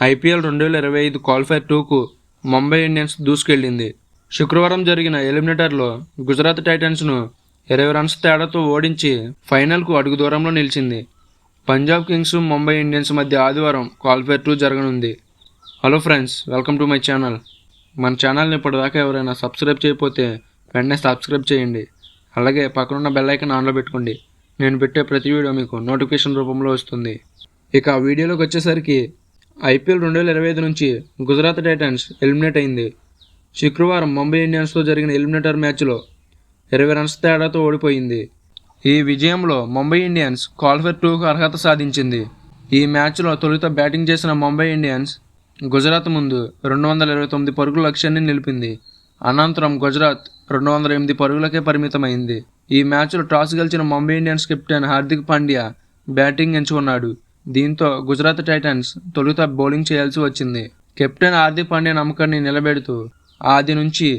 IPL 2025 qualifier 2కు Mumbai Indians దూసుకెళ్లింది. శుక్రవారం జరిగిన ఎలిమినేటర్లో గుజరాత్ టైటన్స్ను 20 రన్స్ తేడాతో ఓడించి ఫైనల్కు అడుగు దూరంలో నిలిచింది. పంజాబ్ కింగ్స్ ముంబై ఇండియన్స్ మధ్య ఆదివారం క్వాలిఫైర్ 2 జరగనుంది. Hello friends, welcome to my channel. మన ఛానల్ని ఇప్పటిదాకా ఎవరైనా సబ్స్క్రైబ్ చేయకపోతే వెంటనే సబ్స్క్రైబ్ చేయండి. అలాగే పక్కనున్న బెల్ ఐకాన్ ఆన్లో పెట్టుకోండి. నేను పెట్టే ప్రతి వీడియో మీకు నోటిఫికేషన్ రూపంలో వస్తుంది. ఇక వీడియోలోకి వచ్చేసరికి ఐపీఎల్ 2025 నుంచి గుజరాత్ టైటన్స్ ఎలిమినేట్ అయింది. శుక్రవారం ముంబై ఇండియన్స్తో జరిగిన ఎలిమినేటర్ మ్యాచ్లో 20 రన్స్ తేడాతో ఓడిపోయింది. ఈ విజయంలో ముంబై ఇండియన్స్ క్వాలిఫైర్ 2కు అర్హత సాధించింది. ఈ మ్యాచ్లో తొలుత బ్యాటింగ్ చేసిన ముంబై ఇండియన్స్ గుజరాత్ ముందు 229 పరుగుల లక్ష్యాన్ని నిలిపింది. అనంతరం గుజరాత్ 208 పరుగులకే పరిమితమైంది. ఈ మ్యాచ్లో టాస్ గెలిచిన Mumbai Indians captain Hardik Pandya batting ఎంచుకున్నాడు. దీంతో గుజరాత్ టైటన్స్ తొలుత బౌలింగ్ చేయాల్సి వచ్చింది. కెప్టెన్ హార్దిక్ పాండ్యా నమ్మకాన్ని నిలబెడుతూ ఆది నుంచి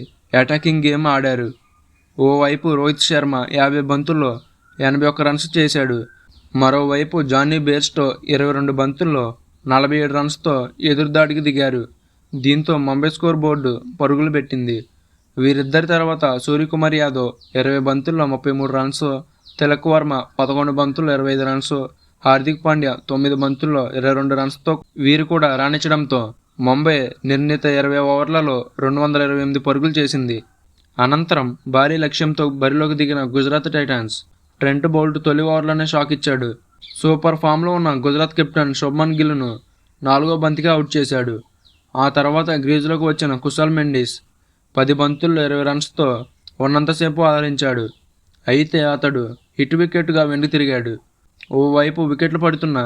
అటాకింగ్ గేమ్ ఆడారు. ఓవైపు రోహిత్ శర్మ 50 బంతుల్లో 81 రన్స్ చేశాడు. మరోవైపు జానీ బేర్స్టో 22 బంతుల్లో 47 రన్స్తో ఎదురుదాడికి దిగారు. దీంతో ముంబై స్కోర్ బోర్డు పరుగులు పెట్టింది. వీరిద్దరి తర్వాత సూర్యకుమార్ యాదవ్ 20 బంతుల్లో 33 రన్స్, తిలక్ వర్మ 11 బంతుల్లో 25 రన్స్, హార్దిక్ పాండ్యా 9 బంతుల్లో 22 రన్స్తో వీరు కూడా రాణించడంతో ముంబై నిర్ణీత 20 ఓవర్లలో 228 పరుగులు చేసింది. అనంతరం భారీ లక్ష్యంతో బరిలోకి దిగిన గుజరాత్ టైటన్స్ ట్రెంట్ బౌల్ట్ తొలి ఓవర్లోనే షాక్ ఇచ్చాడు. సూపర్ ఫామ్లో ఉన్న గుజరాత్ కెప్టెన్ శుభ్మన్ గిల్ను 4వ బంతికి అవుట్ చేశాడు. ఆ తర్వాత క్రీజులోకి వచ్చిన కుశాల్ మెండిస్ 10 బంతుల్లో 20 రన్స్తో ఉన్నంతసేపు ఆదరించాడు. అయితే అతడు హిట్ వికెట్గా వెండి తిరిగాడు. ఓవైపు వికెట్లు పడుతున్న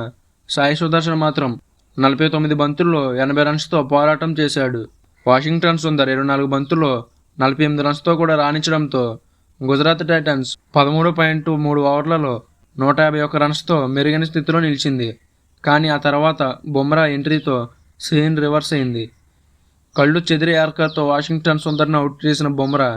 సాయి సుదర్శన్ మాత్రం 49 బంతుల్లో 80 రన్స్తో పోరాటం చేశాడు. వాషింగ్టన్ సుందర్ 24 బంతుల్లో 48 రన్స్తో కూడా రాణించడంతో గుజరాత్ టైటన్స్ 13.3 ఓవర్లలో 151 రన్స్తో మెరుగైన స్థితిలో నిలిచింది. కానీ ఆ తర్వాత బుమ్రా ఎంట్రీతో సీన్ రివర్స్ అయింది. కళ్ళు చెదిరే యార్కర్తో వాషింగ్టన్ సుందర్ను అవుట్ చేసిన బుమ్రా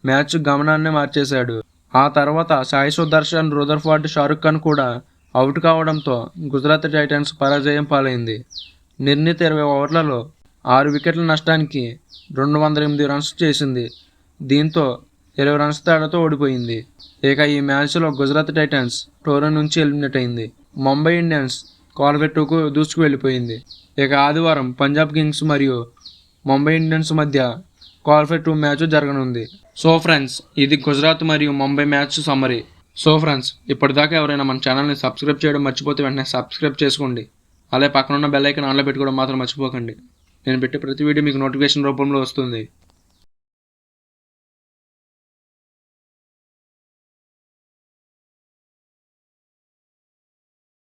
మ్యాచ్ గమనాన్నే మార్చేశాడు. ఆ తర్వాత సాయి సుదర్శన్, రుదర్ఫర్డ్, షారుఖ్ ఖాన్ కూడా అవుట్ కావడంతో గుజరాత్ టైటన్స్ పరాజయం పాలైంది. నిర్ణీత 20 ఓవర్లలో 6 వికెట్ల నష్టానికి 208 రన్స్ చేసింది. దీంతో 20 రన్స్ తేడాతో ఓడిపోయింది. ఇక ఈ మ్యాచ్లో గుజరాత్ టైటన్స్ టోర్నీ నుంచి ఎలిమినేట్ అయింది. ముంబై ఇండియన్స్ క్వాలిఫైర్ 2కు దూసుకు వెళ్ళిపోయింది. ఇక ఆదివారం పంజాబ్ కింగ్స్ మరియు ముంబై ఇండియన్స్ మధ్య క్వాలిఫైర్ 2 మ్యాచ్ జరగనుంది. సో ఫ్రెండ్స్, ఇది గుజరాత్ మరియు Mumbai match summary. So friends, ఇప్పటిదాకా ఎవరైనా మన ఛానల్ని సబ్స్క్రైబ్ చేయడం మర్చిపోతే వెంటనే సబ్స్క్రైబ్ చేసుకోండి. అలాగే పక్కనున్న బెల్ ఐకాన్ ఆన్లో పెట్టుకోవడం మాత్రం మర్చిపోకండి. నేను పెట్టే ప్రతి వీడియో మీకు నోటిఫికేషన్ రూపంలో వస్తుంది.